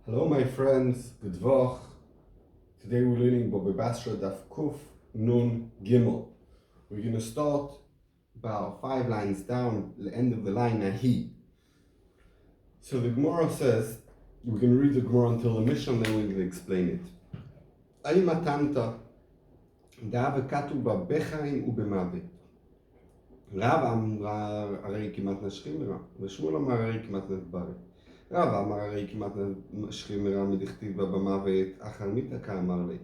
Hello my friends, good Vach. Today we're learning Bobe Basra Daf Kuf Nun Gimel. We're going to start about 5 lines down, the end of the line Ahi. So the Gemara says, we're going to read the Gemara until the Mishnah and then we're going to explain it. Ay matanta da'ava katu ba bechaim ubemavet. Rav amar הרי כמעט נשכים מרע, ושמואל אמר הרי כמעט נתברך. רב אמר הרי כמעט נשכים מרע מדכתיב בה במוות, אחר מיתה כאמר לי.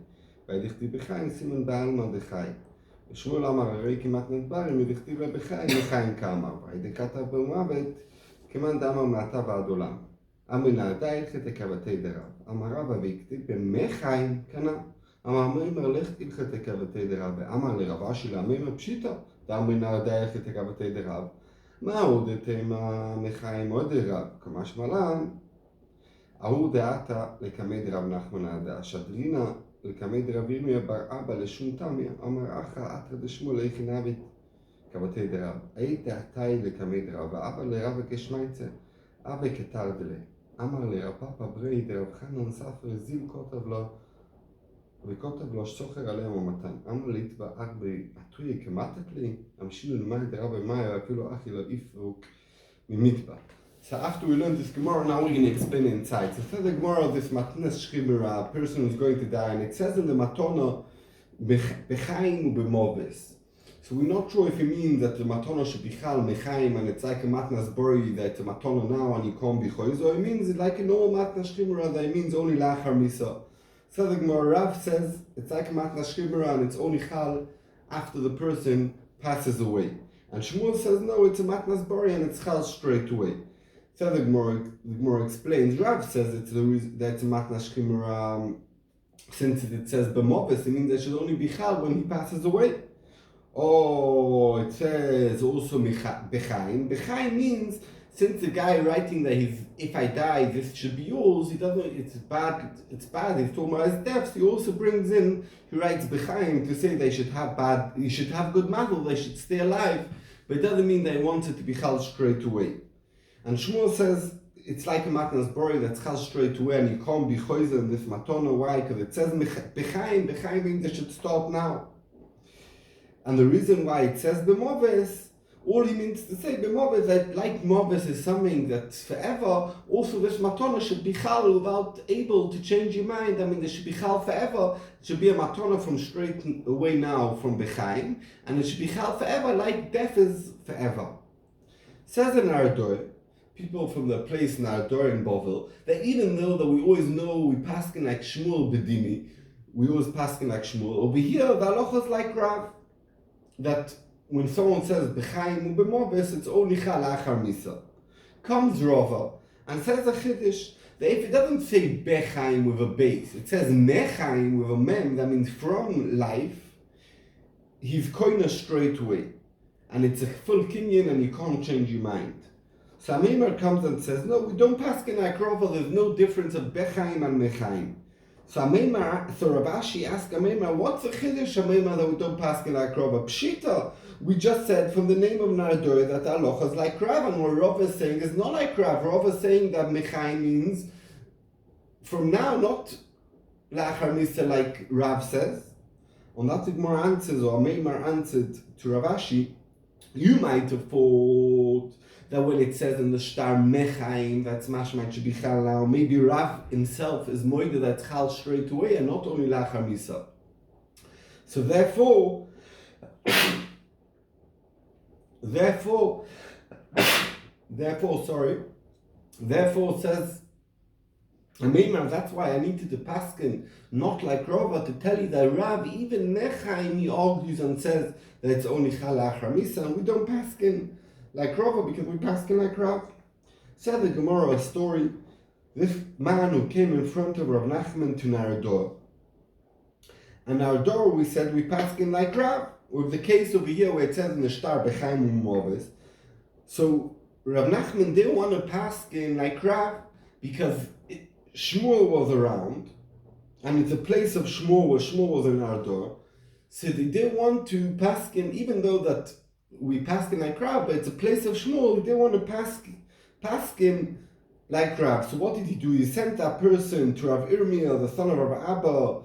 והדכתיב בחיים סימן בעלמא דחי. ושמואל אמר הרי כמעט נתברך מדכתיב בה בחיים לחיים כאמר. והדכתיב במוות כמאן דאמר מעתה ועד עולם. אמר נעדייך תקבתי דרב. אמר רבא והכתיב במחיים קנה. אמר מימר לך תלך תקבתי דרב. ואמר לרבה שלה מימר פשיטה. דאמר נעדייך תקבתי דרב. מה עוד תימה מחיים עוד רב? כמשמע לן, ההוא דעתה לקמי דרב נחמן עדה, שדרינה לקמי דרב ירמיה בר אבא לשום תמיה, אמר אחא אתרא דשמואל איכי נבית כבתי דרב. היית דעתי לקמי דרב, ואבא לרב כשמייצה, אבא כתר דלה. אמר לרב פאפא ברי דרב חנן ספר זיל כותב לו, וכותב לו סוחר עליהם ומתן. אמר ליתבע ארבי עטוי כמתת לי, המשינו למאי דרבי מאי, אפילו אחי לא יפרוק ממתבע. So after we learn this Gemara, now we're going to explain it inside. So says the Gemara of this matnas shchimera, a person who's going to die, and it says in the matona, bechaim ubemoves. So we're not sure if it means that the matona should be chal mechaim, and it's like a matnas bori, that it's a matona now, and you can't be choiz, or it means it's like a normal matnas shchimera, that it means only lachar misa. So the Gemara Rav says it's like a matnas shchimera, and it's only chal after the person passes away. And Shmuel says no, it's a matnas bori, and it's chal straight away. So the Gemara explains, Rav says it's the reason that's a matnas shchimera, since it says b'moves, it means it should only be chal when he passes away. Oh, it says also bechaim. Bechaim means, since the guy writing that if I die, this should be yours, he doesn't, it's bad, he's talking about his deaths, he also brings in, he writes bechaim to say they should have good mazel, they should stay alive, but it doesn't mean they want it to be chal straight away. And Shmuel says it's like a matnas bori that's chal straight away, and you can't be choizer in this matona. Why? Because it says bechaim. Bechaim means they should start now. And the reason why it says b'moves, all he means to say b'moves, that like moves is something that's forever, also this matona should be chal without able to change your mind. I mean, there should be chal forever. It should be a matona from straight away now from bechaim, and it should be chal forever, like death is forever. Says in Aryeh, people from the place in Aryeh in Bovel, that even though that we always know we paskin like Shmuel bedimi, we always paskin like Shmuel, over here the halacha is like Rav, that when someone says bechaim ubemoves, it's only chal achar misa. Comes Rava and says a chiddush that if it doesn't say bechaim with a base, it says mechaim with a mem, that means from life, he's koina straight away, and it's a full kinyan and you can't change your mind. So Amemar comes and says, no, we don't paskin like Rava, there's no difference of bechaim and mechaim. So Rav Ashi asked Amemar, what's the chiddush Amemar that we don't paskin like Rava? Pshita, we just said from the name of Nardoi that halacha is like Rav, and what Rav is saying is not like Rav. Rav is saying that mechaim means from now, not lachar misa like Rav says. And that's the Gemara answers, or Amemar answered to Rav Ashi, you might have thought that when it says in the star mechaim, that's mashma should be chal now. Maybe Rav himself is moida that's chal straight away and not only lachar misa. So therefore, says Amemar, that's why I needed to paskin not like Rava to tell you that Rav even mechaim he argues and says that it's only chal lachar misa, and we don't paskin like Rava because we paskin like Rav. Said the Gemara a story. This man who came in front of Rav Nachman to Narador. And Narador we said we paskin like Rav. With the case over here where it says in the star bechaim umoves. So Rav Nachman didn't want to paskin like Rav because Shmuel was around, and it's a place of Shmuel where Shmuel was in Narador. So they didn't want to paskin, even though that we paskin like Rav, but it's a place of Shmuel. They want to paskin like Rav. So what did he do? He sent that person to Rav Irmia, the son of Rav Abba,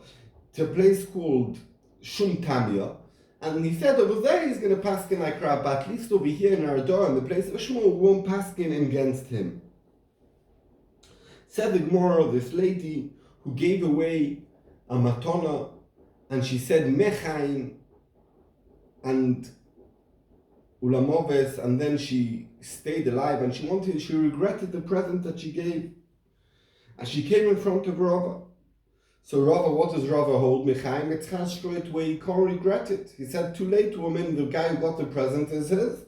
to a place called Shum Tamia. And he said over there he's going to paskin like Rav, but at least over here in our door, in the place of Shmuel, won't paskin against him. Said the Gemara, this lady who gave away a matona, and she said mechaim and ulamoves, and then she stayed alive, and she regretted the present that she gave. And she came in front of Rava. So Rava, what does Rava hold? Mechaim, it's straight away, you can't regret it. He said, too late, woman, the guy who got the present is his.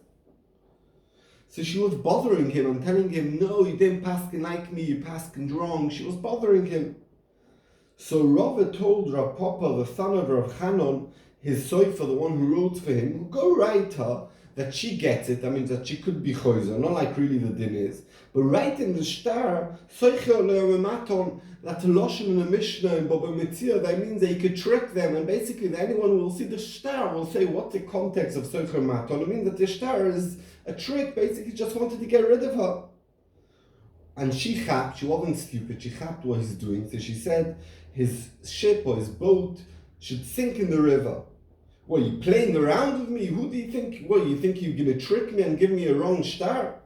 So she was bothering him and telling him, no, you didn't paskin like me, you paskin wrong. She was bothering him. So Rava told Rav Papa, the son of Rav Chanon, his soifer, the one who wrote for him, go write her that she gets it. That means that she could be choizer, not like really the din is. But write in the star, that the Lashon in the Mishnah in Baba Metzia, that means that you could trick them, and basically anyone who will see the star will say, what's the context of Soicher Maton? It means that the star is a trick, basically just wanted to get rid of her. And she chapped, she wasn't stupid, she chapped what he's doing. So she said his ship or his boat should sink in the river. What, are you playing around with me? Who do you think? What, you think you're going to trick me and give me a wrong star?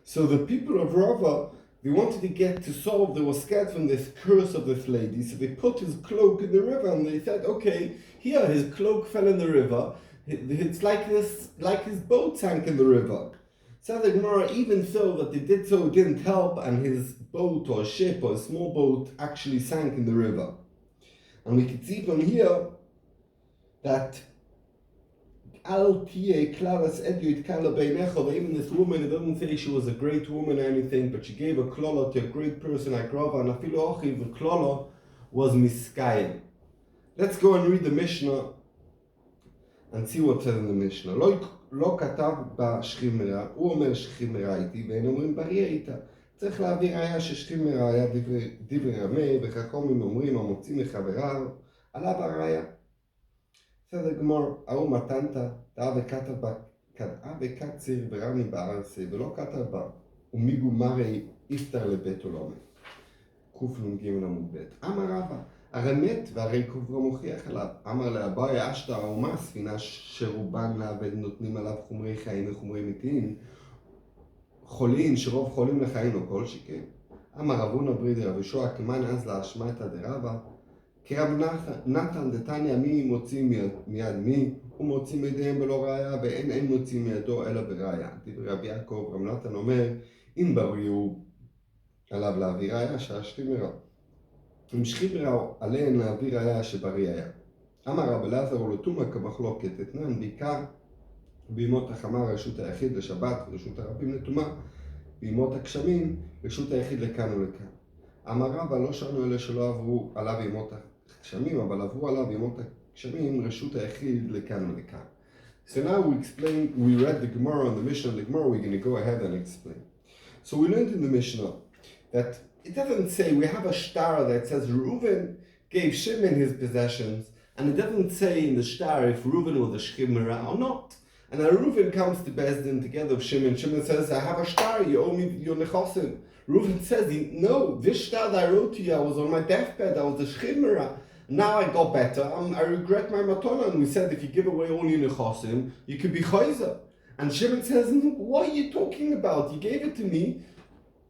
So the people of Rava, they wanted to get to solve, they were scared from this curse of this lady, so they put his cloak in the river, and they said, okay, here, his cloak fell in the river, it's like his boat sank in the river. So the Gemara, even so that they did so, it didn't help, and his boat or ship or a small boat actually sank in the river. And we could see from here that even this woman, it doesn't say she was a great woman or anything, but she gave a klola to a great person like Rava, and afilu achiv, the klola was miskayim. Let's go and read the Mishnah and see what says in the Mishnah. לא כתב בשכימרה, הוא אומר שכימרה איתי, והם אומרים בריא איתה. צריך להביא ראיה ששכימרה היה דברי רמי, וחכמים אומרים המוציא מחבריו, עליו הראיה. בסדר גמור, ההוא מתנת, דעה וקציר ורמי בארסי, ולא כתב בה, ומיגו מרי יפטר לבית עולמי. קנ"ג עמוד ב'. אמר רבא, הרי מת והרי קוברו מוכיח עליו. אמר לאביי אשתא האומה, ספינה שרובן לעבד נותנים עליו חומרי חיים וחומרי מתים, חולין שרוב חולים לחיים או כל שכן. אמר רב הונא ברי דרב יהושע כמן אז להשמעתא דרבא, כרב נתן דתניא מי מוציא מיד מי, הוא מוציא מידיהם בלא ראיה, ואין מוציא מידו אלא בראיה. דברי רבי יעקב, רב נתן אומר, אם בריאו עליו להביא ראיה שהשכימרה. אם שכימרה עליהן להביא ראיה שבריא היה. אמר רב אלעזר ולתומא כמחלוקת, אתנן בעיקר בימות החמה רשות היחיד לשבת ורשות הרבים לטומאה, בימות הגשמים רשות היחיד לכאן ולכאן. אמר רבא לא שאנו אלה שלא עברו עליו ימות הגשמים, אבל עברו עליו ימות הגשמים רשות היחיד לכאן ולכאן. So now we read the Gemara and the Mishnah and the Gemara, we're going to go ahead and explain. So we learned in the Mishnah that it doesn't say, we have a star that says Reuven gave Shimon his possessions, and it doesn't say in the star if Reuven was a Shchimera or not. And now Reuven comes to Bezdin together with Shimon. Shimon says, I have a star, you owe me your nechosim. Reuven says, no, this star that I wrote to you, I was on my deathbed, I was a Shchimera. Now I got better, I regret my matona. And we said, if you give away all your nechosim, you could be chayzer. And Shimon says, what are you talking about? You gave it to me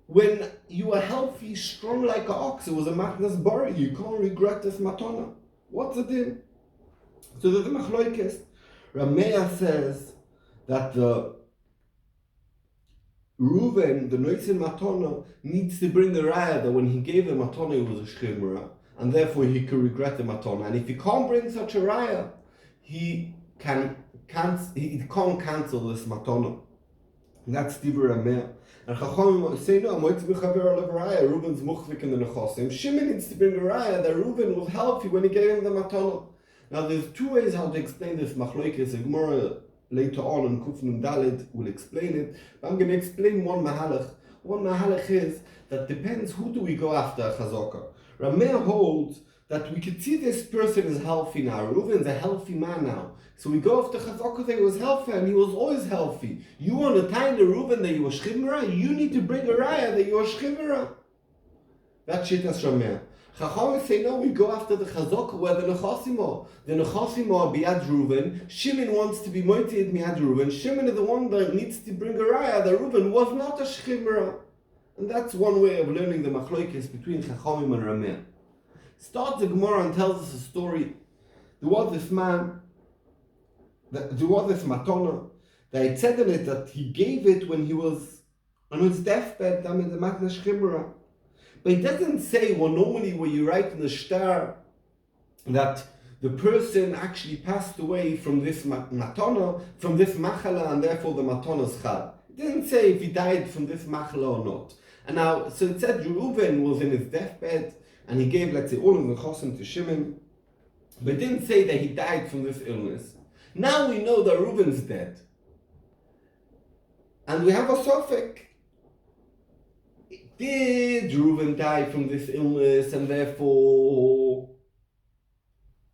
when you were healthy, strong like an ox. It was a matnas bari. You can't regret this matona. What's the din? So there's a machloikes. Rameya says that the Reuven, the noisin matona, needs to bring the raya that when he gave the matona, he was a shchimera, and therefore he could regret the matona. And if he can't bring such a raya, he can't cancel this matona. And that's Dibur Rameya. And Chachamim say, no, Reuven's muchvik in the nechosim. Shimon needs to bring a raya that Reuven was healthy when he gave him the matana. Now there's two ways how to explain this machloikes. Gemara later on in Kuf Nun Daled will explain it. But I'm going to explain one mahalach. One mahalach is that depends who do we go after a chazaka. Rameya holds that we could see this person is healthy now. Reuven's a healthy man now. So we go after Chazaka that he was healthy, and he was always healthy. You want to tie the Reuven that you were Shchimra? You need to bring a raya that you were Shchimra. That shit is Shomer. Chachamim say no, we go after the Chazaka where the Nechasim are. The Nechasim are Biad Reuven. Shimon wants to be Moitied Miad Reuven. Shimon is the one that needs to bring a raya that Reuven was not a Shchimra. And that's one way of learning the Machloikis between Chachamim and Rameh. Starts the Gemara and tells us a story. There was this man, there was this matana, that it said in it that he gave it when he was on his deathbed, I mean the Matna Shchimra. But it doesn't say, well, normally when you write in the shtar that the person actually passed away from this matana, from this machala, and therefore the matana's chal. It didn't say if he died from this machala or not. And now, so it said Reuven was in his deathbed, and he gave, let's say, all of the chosim to Shimon, but it didn't say that he died from this illness. Now we know that Reuven's dead. And we have a suffix. Did Reuven die from this illness, and therefore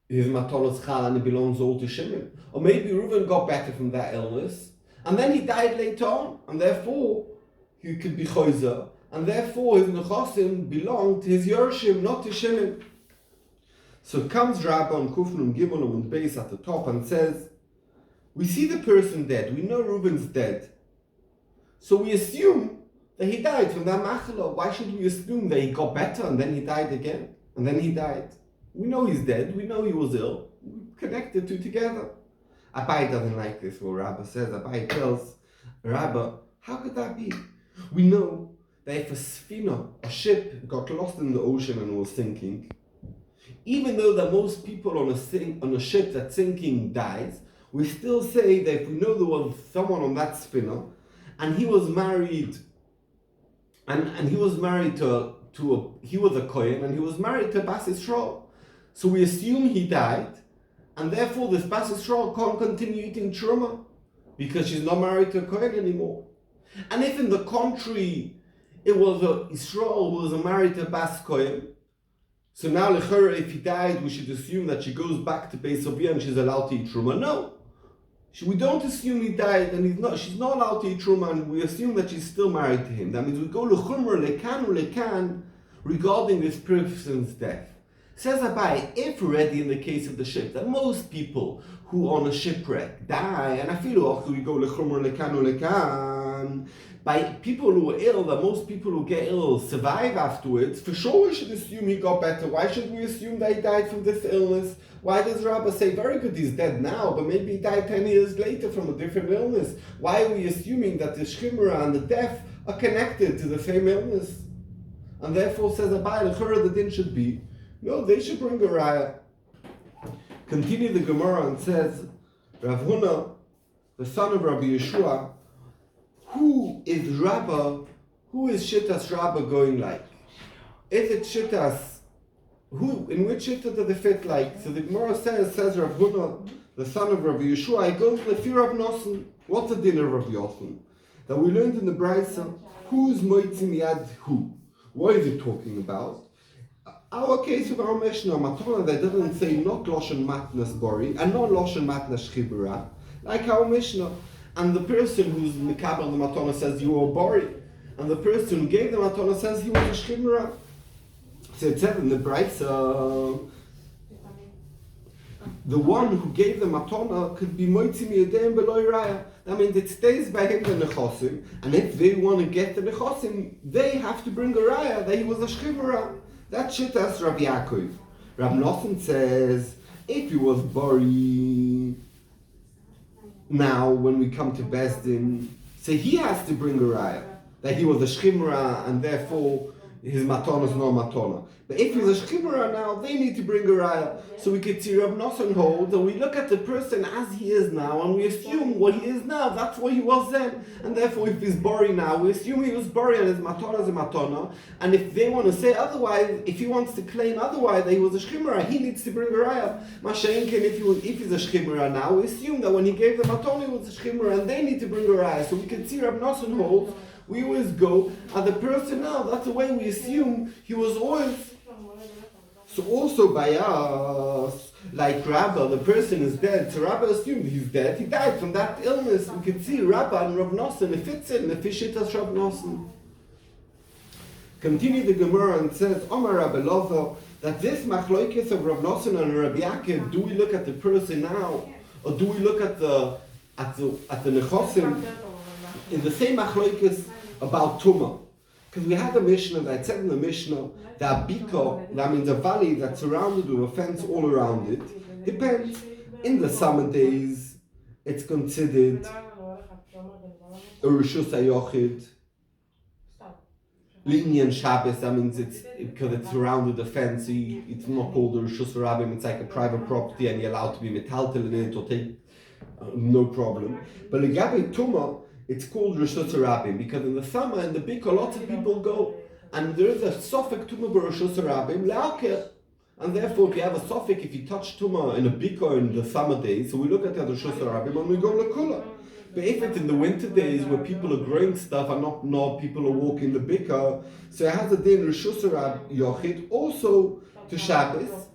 his matanos chal and it belongs all to Shimon? Or maybe Reuven got better from that illness, and then he died later on, and therefore he could be choizer, and therefore his nechasim belong to his yorshim, not to Shimon. So comes Rabbi on Kufnum Gimel and Beis at the top and says, we see the person dead, we know Reuven's dead, so we assume that he died from that machala. Why should we assume that he got better and then he died again, and then he died? We know he's dead, we know he was ill, we connect the two together. Abai doesn't like this, what Rabbi says. Abai tells Rabbi, how could that be? We know that if a sfina, a ship, got lost in the ocean and was sinking, even though that most people on a ship that's sinking dies, we still say that if we know there was someone on that sfina, and he was married, and he was married he was a kohen, and he was married to Bas Yisrael, so we assume he died, and therefore this Bas Yisrael can't continue eating truma, because she's not married to a kohen anymore. And if in the contrary, it was a Yisrael who was married to a Bas Kohen, so now l'chora, if he died, we should assume that she goes back to Beis Avia and she's allowed to eat truma. No, we don't assume he died and she's not allowed to eat truma, and we assume that she's still married to him. That means we go l'chumra lekan regarding this person's death. Says Abai, if already in the case of the ship, that most people who on a shipwreck die, and I feel also we go l'chumra lekan, by people who are ill, that most people who get ill survive afterwards, for sure we should assume he got better. Why should we assume that he died from this illness? Why does Rabbi say, very good, he's dead now, but maybe he died 10 years later from a different illness? Why are we assuming that the shchimra and the death are connected to the same illness? And therefore, says Abai, the din should be, no, they should bring a raya. Continue the Gemara and says, Rav Huna, the son of Rabbi Yeshua, who is Shittas Rabba going like? Is it Shittas? In which Shitta do they fit like? So the Gemara says Rav Huna, the son of Rabbi Yeshua, he goes to fear of Nosson. What's the din of Rabbi Yochanan? That we learned in the Brisa, who's Moitzim Yad who? What is it talking about? Our case of our Mishnah, Matana, that doesn't say not Loshen Matnas Bori, and not Loshen Matnas Chibura, like our Mishnah. And the person who's Mikabel the Matana says you are Bori, and the person who gave the Matana says he was a Shchimra. So it said in the Brisa, the one who gave the Matana could be Moitzim Yedem Beloy Raya. That means it stays by him the Nechosim, and if they want to get the Nechosim, they have to bring a Raya that he was a Shchimra. That Shittas Rav Yaakov. Rav Nosson says, if he was Bori, now when we come to Bezdin, so he has to bring a raya that he was a shchimra and therefore his matana is no matana. But if he's a shchimra now, they need to bring a raya. So we could see Rav Nosson hold, and we look at the person as he is now, and we assume what he is now, that's what he was then. And therefore, if he's bori now, we assume he was bori and his matana is a matana. And if they want to say otherwise, if he wants to claim otherwise that he was a shchimra, he needs to bring a raya. Mashenkin, if he's a shchimra now, we assume that when he gave the matana, he was a shchimra, and they need to bring a raya. So we could see Rav Nosson holds, we always go, and the person now, that's the way we assume he was always. So also by us, like Rabba, the person is dead, so Rabba assumed he's dead, he died from that illness. We can see Rabba and Rav Nosson, if it's in the Fishitas Rav Nosson. Continue the Gemara and says, Omar Rabbi Lozo, that this machloikis of Rav Nosson and Rabbi Yaakov, do we look at the person now, or do we look at the Nechosim in the same machloikis about Tumah? Because we had a Mishnah that said in the Mishnah that Biko, that means a valley that's surrounded with a fence all around it, depends. In the summer days, it's considered a Rishus HaYochid. Linyan Shabbos, that means it's because it's surrounded the fence, so it's not called a Rishus Rabbim, it's like a private property and you're allowed to be metaltal in it or take no problem. But Legabe Tumah, it's called Rishus Rabbim because in the summer in the Bika lots of people go and there is a Sofik Tumah Rishus Rabbim Le'aker. And therefore if you have a Sofik, if you touch Tumah in a Bika in the summer days, so we look at the Rishus Rabbim and we go Lekula. But if it's in the winter days where people are growing stuff and not people are walking the Bika, so it has a din Rishus Yochid also to Shabbos,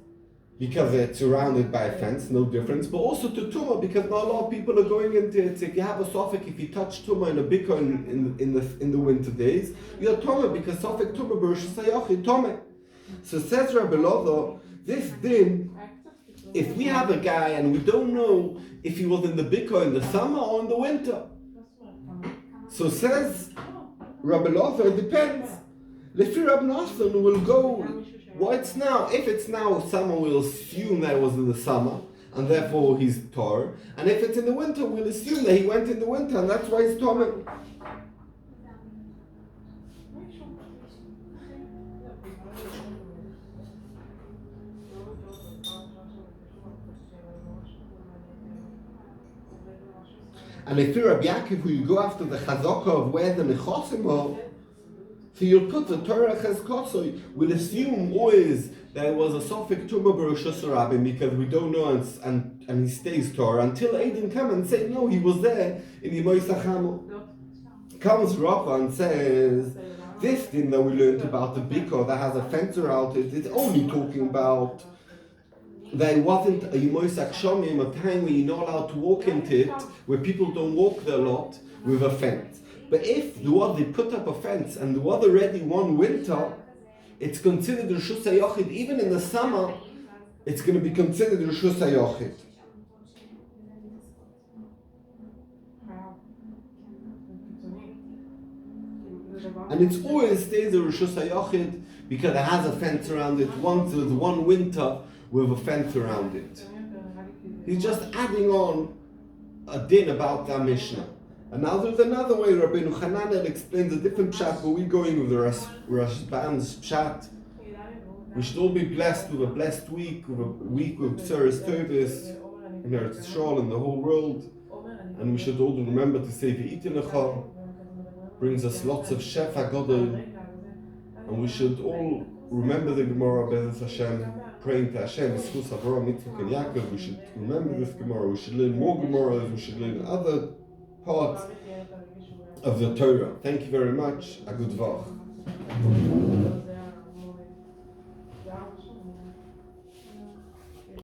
because it's surrounded by a fence, no difference, but also to Tumah, because not a lot of people are going into it. So if you have a Sofik, if you touch Tumah in a Bika in the winter days, you're Tumah, because Sofik Tumah Rishus Yochid Tumah. So says Rabbi Lozo, this din, if we have a guy and we don't know if he was in the Bika in the summer or in the winter. So says Rabbi Lozo, it depends. Lefi Rabbi Nosson will go, well, it's now. If it's now summer, we'll assume that it was in the summer, and therefore he's Tor. And if it's in the winter, we'll assume that he went in the winter, and that's why he's Tor. And if you're Rabbi Yaakov, you go after the chazaka of where the nechosim are, so you'll put the Torah chazkosoi. We'll assume always that it was a Sofik Tumah B'Roshus Rabbim because we don't know and he stays Torah until Aiden come and say no, he was there in Yimoi Sachamo. Comes Rafa and says this thing that we learned about the Biko that has a fence around it, it's only talking about that it wasn't a Yimoisak Shomim, a time where you're not allowed to walk into it, where people don't walk there a lot, with a fence. But if they put up a fence and there was already one winter, it's considered Rishus HaYochid. Even in the summer, it's going to be considered Rishus HaYochid. And it always stays a Rishus HaYochid because it has a fence around it. Once there's one winter with a fence around it. He's just adding on a din about that Mishnah. And now there's another way. Rabbeinu Hananel explains a different pshat, but we're going with the Rashban's pshat. We should all be blessed with a blessed week, with a week with B'seres Tobis in Eretz Yisrael and the whole world. And we should all remember to say V'itinecha, brings us lots of Shefa Godel. And we should all remember the Gemara, Be'ez Hashem, praying to Hashem, Yischus Avraham, Yitzchak and Yaakov. We should remember this Gemara. We should learn more Gemaras. We should learn other parts of the Torah. Thank you very much. A good vach.